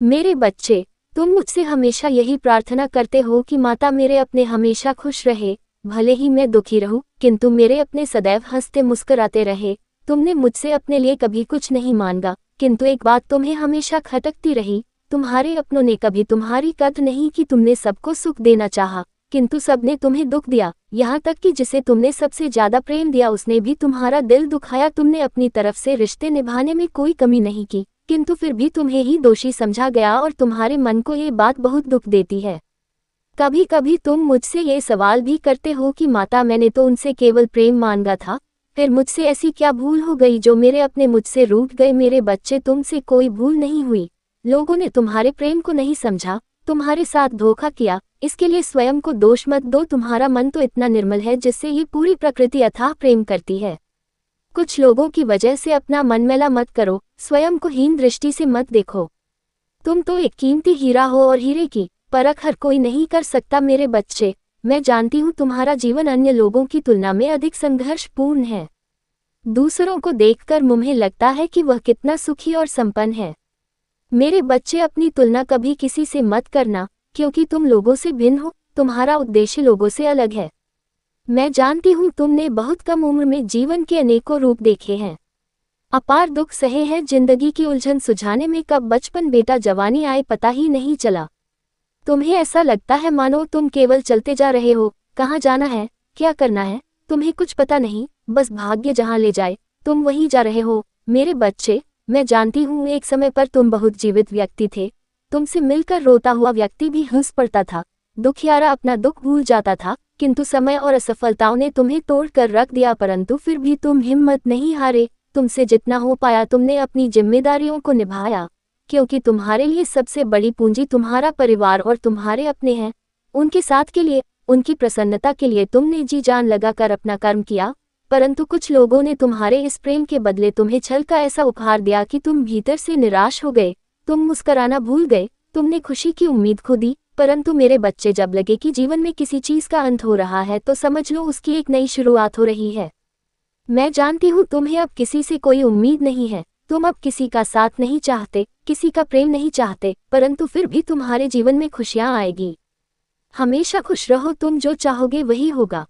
मेरे बच्चे, तुम मुझसे हमेशा यही प्रार्थना करते हो कि माता मेरे अपने हमेशा खुश रहे, भले ही मैं दुखी रहूं, किंतु मेरे अपने सदैव हंसते मुस्कुराते रहे। तुमने मुझसे अपने लिए कभी कुछ नहीं मांगा, किंतु एक बात तुम्हें हमेशा खटकती रही, तुम्हारे अपनों ने कभी तुम्हारी कद्र नहीं की। तुमने सबको सुख देना चाहा, किंतु सबने तुम्हें दुख दिया। यहाँ तक कि जिसे तुमने सबसे ज्यादा प्रेम दिया उसने भी तुम्हारा दिल दुखाया। तुमने अपनी तरफ से रिश्ते निभाने में कोई कमी नहीं की, किंतु फिर भी तुम्हें ही दोषी समझा गया और तुम्हारे मन को ये बात बहुत दुख देती है। कभी कभी तुम मुझसे ये सवाल भी करते हो कि माता मैंने तो उनसे केवल प्रेम मांगा था, फिर मुझसे ऐसी क्या भूल हो गई जो मेरे अपने मुझसे रूठ गए। मेरे बच्चे, तुमसे कोई भूल नहीं हुई। लोगों ने तुम्हारे प्रेम को नहीं समझा, तुम्हारे साथ धोखा किया। इसके लिए स्वयं को दोष मत दो। तुम्हारा मन तो इतना निर्मल है जिससे ये पूरी प्रकृति अथाह प्रेम करती है। कुछ लोगों की वजह से अपना मन मैला मत करो, स्वयं को हीन दृष्टि से मत देखो। तुम तो एक कीमती हीरा हो और हीरे की परख हर कोई नहीं कर सकता। मेरे बच्चे, मैं जानती हूँ तुम्हारा जीवन अन्य लोगों की तुलना में अधिक संघर्षपूर्ण है। दूसरों को देखकर मुझे लगता है कि वह कितना सुखी और संपन्न है। मेरे बच्चे, अपनी तुलना कभी किसी से मत करना, क्योंकि तुम लोगों से भिन्न हो, तुम्हारा उद्देश्य लोगों से अलग है। मैं जानती हूँ तुमने बहुत कम उम्र में जीवन के अनेकों रूप देखे हैं, अपार दुख सहे हैं। जिंदगी की उलझन सुझाने में कब बचपन बेटा जवानी आए पता ही नहीं चला। तुम्हें ऐसा लगता है मानो तुम केवल चलते जा रहे हो, कहाँ जाना है, क्या करना है, तुम्हें कुछ पता नहीं, बस भाग्य जहाँ ले जाए तुम वहीं जा रहे हो। मेरे बच्चे, मैं जानती हूँ एक समय पर तुम बहुत जीवित व्यक्ति थे। तुमसे मिलकर रोता हुआ व्यक्ति भी हंस पड़ता था, दुखियारा अपना दुख भूल जाता था, किंतु समय और असफलताओं ने तुम्हें तोड़ कर रख दिया। परंतु फिर भी तुम हिम्मत नहीं हारे। तुमसे जितना हो पाया तुमने अपनी जिम्मेदारियों को निभाया, क्योंकि तुम्हारे लिए सबसे बड़ी पूंजी तुम्हारा परिवार और तुम्हारे अपने हैं। उनके साथ के लिए, उनकी प्रसन्नता के लिए तुमने जी जान लगाकर अपना कर्म किया। परंतु कुछ लोगों ने तुम्हारे इस प्रेम के बदले तुम्हें छल का ऐसा उपहार दिया कि तुम भीतर से निराश हो गए। तुम मुस्कराना भूल गए, तुमने खुशी की उम्मीद खो दी। परंतु मेरे बच्चे, जब लगे कि जीवन में किसी चीज का अंत हो रहा है तो समझ लो उसकी एक नई शुरुआत हो रही है। मैं जानती हूँ तुम्हें अब किसी से कोई उम्मीद नहीं है, तुम अब किसी का साथ नहीं चाहते, किसी का प्रेम नहीं चाहते, परंतु फिर भी तुम्हारे जीवन में खुशियाँ आएगी। हमेशा खुश रहो, तुम जो चाहोगे वही होगा।